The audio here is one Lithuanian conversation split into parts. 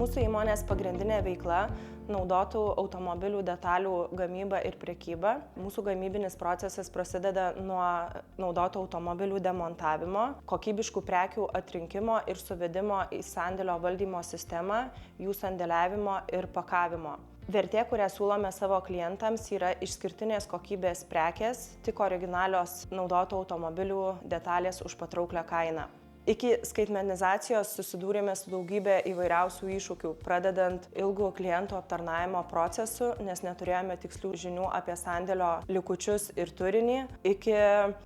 Mūsų įmonės pagrindinė veikla – naudotų automobilių detalių gamyba ir prekyba. Mūsų gamybinis procesas prasideda nuo naudotų automobilių demontavimo, kokybiškų prekių atrinkimo ir suvedimo į sandėlio valdymo sistemą, jų sandėliavimo ir pakavimo. Vertė, kurią siūlome savo klientams, yra išskirtinės kokybės prekės, tik originalios naudotų automobilių detalės už patrauklią kainą. Iki skaitmenizacijos susidūrėme su daugybė įvairiausių iššūkių, pradedant ilgų klientų aptarnavimo procesų, nes neturėjome tikslių žinių apie sandėlio likučius ir turinį, iki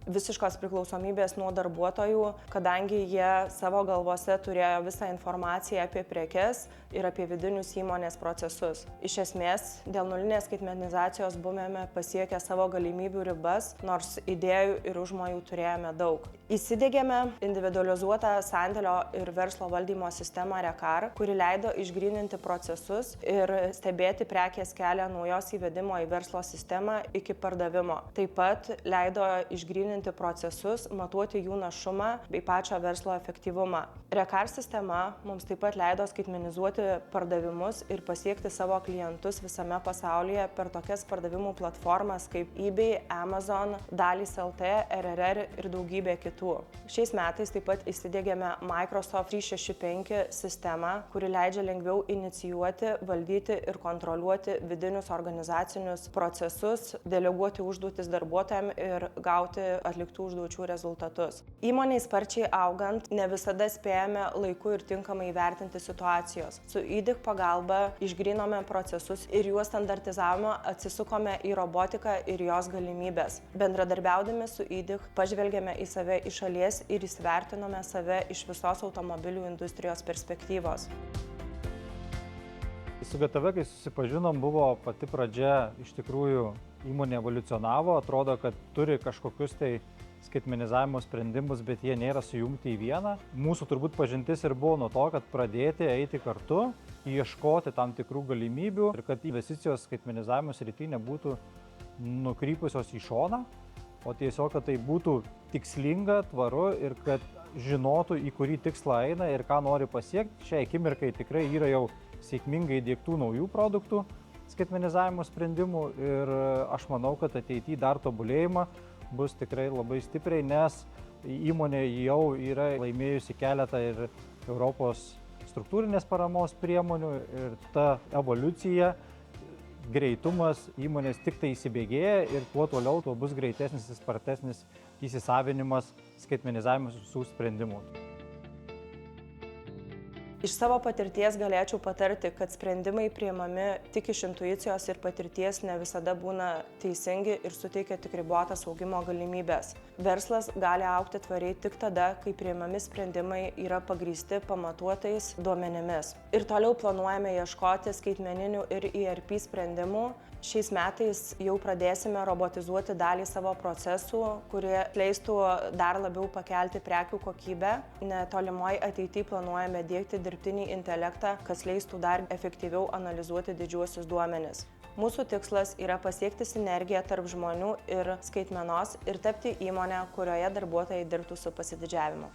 visiškos priklausomybės nuo darbuotojų, kadangi jie savo galvose turėjo visą informaciją apie prekes ir apie vidinius įmonės procesus. Iš esmės, dėl nulinės skaitmenizacijos buvome pasiekę savo galimybių ribas, nors idėjų ir užmojų turėjome daug. Įsidiegėme individualizuotą sandėlio ir verslo valdymo sistemą Rekar, kuri leido išgryninti procesus ir stebėti prekės kelią nuo jos įvedimo į verslo sistemą iki pardavimo. Taip pat leido išgryninti procesus, matuoti jų našumą bei pačio verslo efektyvumą. Rekar sistema mums taip pat leido skaitmenizuoti pardavimus ir pasiekti savo klientus visame pasaulyje per tokias pardavimų platformas kaip eBay, Amazon, Dalys LT, RRR ir daugybė kitų. Šiais metais taip pat įsidiegėme Microsoft 365 sistemą, kuri leidžia lengviau inicijuoti, valdyti ir kontroliuoti vidinius organizacinius procesus, deleguoti užduotis darbuotojams ir gauti atliktų užduočių rezultatus. Įmonei sparčiai augant, ne visada spėjame laiku ir tinkamai įvertinti situacijos. Su IDIC pagalba išgrynome procesus ir juos standartizavome, atsisukome į robotiką ir jos galimybės. Bendradarbiaudami su IDIC pažvelgėme į save iš šalies ir įsivertinome save iš visos automobilių industrijos perspektyvos. Su GTV, kai susipažinom, buvo pati pradžia, iš tikrųjų įmonė evoliucionavo, atrodo, kad turi kažkokius tai skaitmenizavimo sprendimus, bet jie nėra sujungti į vieną. Mūsų turbūt pažintis ir buvo nuo to, kad pradėti eiti kartu, ieškoti tam tikrų galimybių ir kad investicijos skaitmenizavimo srityje nebūtų nukrypusios į šoną, o tiesiog, kad tai būtų tikslinga, tvaru ir kad žinotų, į kurį tikslą eina ir ką nori pasiekti. Šiai akimirkai tikrai yra jau sėkmingai įdiegtų naujų produktų skaitmenizavimo sprendimų ir aš manau, kad ateityje dar tobulėjimą bus tikrai labai stipriai, nes įmonė jau yra laimėjusi keletą ir Europos struktūrinės paramos priemonių ir ta evoliucija, greitumas įmonės tik tai įsibėgėja ir kuo toliau, tuo bus greitesnis ir spartesnis įsisavinimas skaitmenizavimas visų sprendimų. Iš savo patirties galėčiau patarti, kad sprendimai priimami tik iš intuicijos ir patirties ne visada būna teisingi ir suteikia tik ribotas augimo galimybės. Verslas gali augti tvariai tik tada, kai priimami sprendimai yra pagrįsti pamatuotais duomenimis. Ir toliau planuojame ieškoti skaitmeninių ir ERP sprendimų. Šiais metais jau pradėsime robotizuoti dalį savo procesų, kurie leistų dar labiau pakelti prekių kokybę. Netolimoje ateityje planuojame diegti dirbtinį intelektą, kas leistų dar efektyviau analizuoti didžiuosius duomenis. Mūsų tikslas yra pasiekti sinergiją tarp žmonių ir skaitmenos ir tapti įmonę, kurioje darbuotojai dirbtų su pasididžiavimu.